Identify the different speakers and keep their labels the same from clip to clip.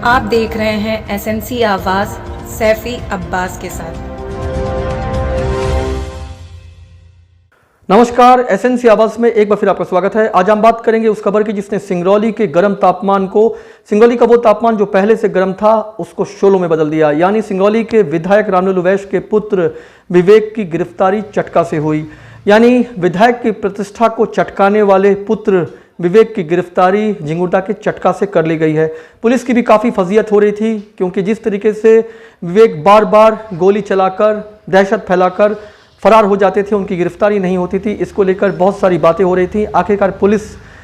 Speaker 1: आप देख रहे हैं एसएनसी आवाज सैफी अब्बास के साथ।
Speaker 2: नमस्कार, एसएनसी आवाज में एक बार फिर आपका स्वागत है। आज हम बात करेंगे उस खबर की जिसने सिंगरौली के गर्म तापमान को, सिंगरौली का वो तापमान जो पहले से गर्म था उसको शोलों में बदल दिया। यानी सिंगरौली के विधायक रामलल्लू वैश्य के पुत्र विवेक की गिरफ्तारी चटका से हुई। यानी विधायक की प्रतिष्ठा को चटकाने वाले पुत्र विवेक की गिरफ्तारी झिंगुरदा के चटका से कर ली गई है। पुलिस की भी काफ़ी फजीहत हो रही थी, क्योंकि जिस तरीके से विवेक बार बार गोली चलाकर दहशत फैलाकर फरार हो जाते थे, उनकी गिरफ्तारी नहीं होती थी। इसको लेकर बहुत सारी बातें हो रही थी। आखिरकार पुलिस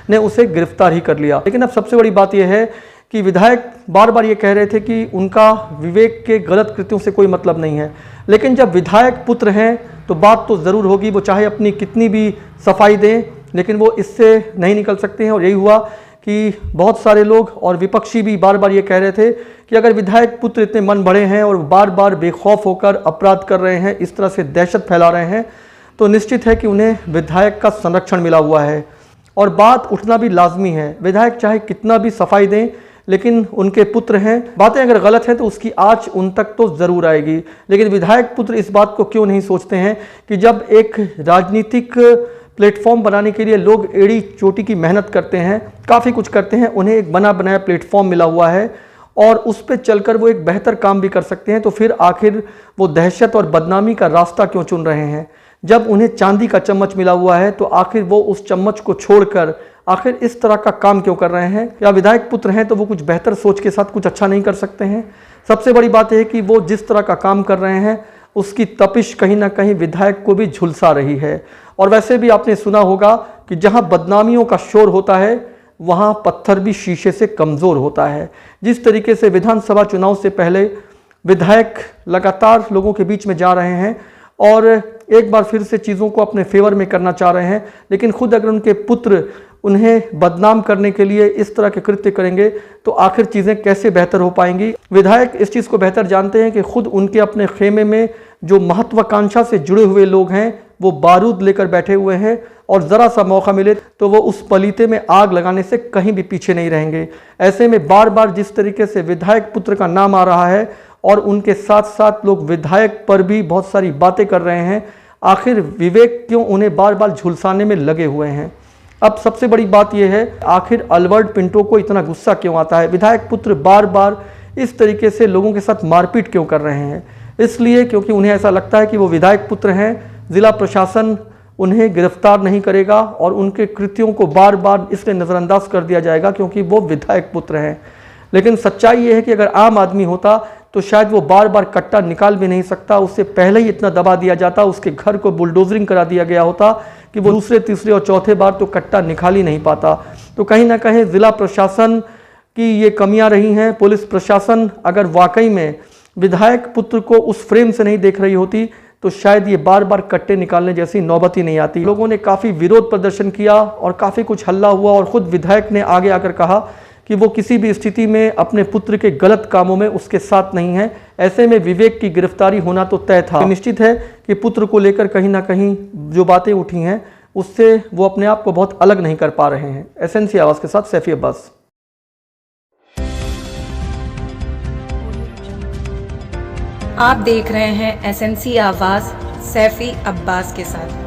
Speaker 2: ने उसे गिरफ्तार ही कर लिया। लेकिन अब सबसे बड़ी बात यह है कि विधायक बार बार ये कह रहे थे कि उनका विवेक के गलत कृत्यों से कोई मतलब नहीं है। लेकिन जब विधायक पुत्र हैं तो बात तो ज़रूर होगी, वो चाहे अपनी कितनी भी सफाई दें, लेकिन वो इससे नहीं निकल सकते हैं। और यही हुआ कि बहुत सारे लोग और विपक्षी भी बार बार ये कह रहे थे कि अगर विधायक पुत्र इतने मन बढ़े हैं और बार बार बेखौफ होकर अपराध कर रहे हैं, इस तरह से दहशत फैला रहे हैं, तो निश्चित है कि उन्हें विधायक का संरक्षण मिला हुआ है और बात उठना भी लाजमी है। विधायक चाहे कितना भी सफाई दें, लेकिन उनके पुत्र हैं। बातें अगर गलत हैं तो उसकी आँच उन तक तो ज़रूर आएगी। लेकिन विधायक पुत्र इस बात को क्यों नहीं सोचते हैं कि जब एक राजनीतिक प्लेटफॉर्म बनाने के लिए लोग एड़ी चोटी की मेहनत करते हैं, काफ़ी कुछ करते हैं, उन्हें एक बना बनाया प्लेटफॉर्म मिला हुआ है और उस पर चलकर वो एक बेहतर काम भी कर सकते हैं, तो फिर आखिर वो दहशत और बदनामी का रास्ता क्यों चुन रहे हैं? जब उन्हें चांदी का चम्मच मिला हुआ है तो आखिर वो उस चम्मच को छोड़कर आखिर इस तरह का काम क्यों कर रहे हैं? या विधायक पुत्र हैं तो वो कुछ बेहतर सोच के साथ कुछ अच्छा नहीं कर सकते हैं? सबसे बड़ी बात है कि वो जिस तरह का काम कर रहे हैं उसकी तपिश कहीं ना कहीं विधायक को भी झुलसा रही है। और वैसे भी आपने सुना होगा कि जहां बदनामियों का शोर होता है वहां पत्थर भी शीशे से कमज़ोर होता है। जिस तरीके से विधानसभा चुनाव से पहले विधायक लगातार लोगों के बीच में जा रहे हैं और एक बार फिर से चीज़ों को अपने फेवर में करना चाह रहे हैं, लेकिन खुद अगर उनके पुत्र उन्हें बदनाम करने के लिए इस तरह के कृत्य करेंगे तो आखिर चीज़ें कैसे बेहतर हो पाएंगी? विधायक इस चीज़ को बेहतर जानते हैं कि खुद उनके अपने खेमे में जो महत्वाकांक्षा से जुड़े हुए लोग हैं वो बारूद लेकर बैठे हुए हैं और ज़रा सा मौका मिले तो वो उस पलीते में आग लगाने से कहीं भी पीछे नहीं रहेंगे। ऐसे में बार बार जिस तरीके से विधायक पुत्र का नाम आ रहा है और उनके साथ साथ लोग विधायक पर भी बहुत सारी बातें कर रहे हैं, आखिर विवेक क्यों उन्हें बार बार झुलसाने में लगे हुए हैं? अब सबसे बड़ी बात यह है, आखिर अल्बर्ट पिंटो को इतना गुस्सा क्यों आता है? विधायक पुत्र बार बार इस तरीके से लोगों के साथ मारपीट क्यों कर रहे हैं? इसलिए क्योंकि उन्हें ऐसा लगता है कि वो विधायक पुत्र हैं, जिला प्रशासन उन्हें गिरफ्तार नहीं करेगा और उनके कृत्यों को बार बार इसलिए नज़रअंदाज कर दिया जाएगा क्योंकि वो विधायक पुत्र हैं। लेकिन सच्चाई ये है कि अगर आम आदमी होता तो शायद वो बार बार कट्टा निकाल भी नहीं सकता, उससे पहले ही इतना दबा दिया जाता, उसके घर को बुलडोजरिंग करा दिया गया होता कि वो दूसरे तीसरे और चौथे बार तो कट्टा निकाल ही नहीं पाता। तो कहीं ना कहीं ज़िला प्रशासन की ये कमियां रही हैं। पुलिस प्रशासन अगर वाकई में विधायक पुत्र को उस फ्रेम से नहीं देख रही होती तो शायद ये बार बार कट्टे निकालने जैसी नौबत ही नहीं आती। लोगों ने काफ़ी विरोध प्रदर्शन किया और काफ़ी कुछ हल्ला हुआ और ख़ुद विधायक ने आगे आकर कहा कि वो किसी भी स्थिति में अपने पुत्र के गलत कामों में उसके साथ नहीं है। ऐसे में विवेक की गिरफ्तारी होना तो तय था। निश्चित है कि पुत्र को लेकर कहीं ना कहीं जो बातें उठी हैं उससे वो अपने आप को बहुत अलग नहीं कर पा रहे हैं। एसएनसी आवाज़ के साथ सैफी अब्बास।
Speaker 1: आप देख रहे हैं एसएनसी आवाज सैफी अब्बास के साथ।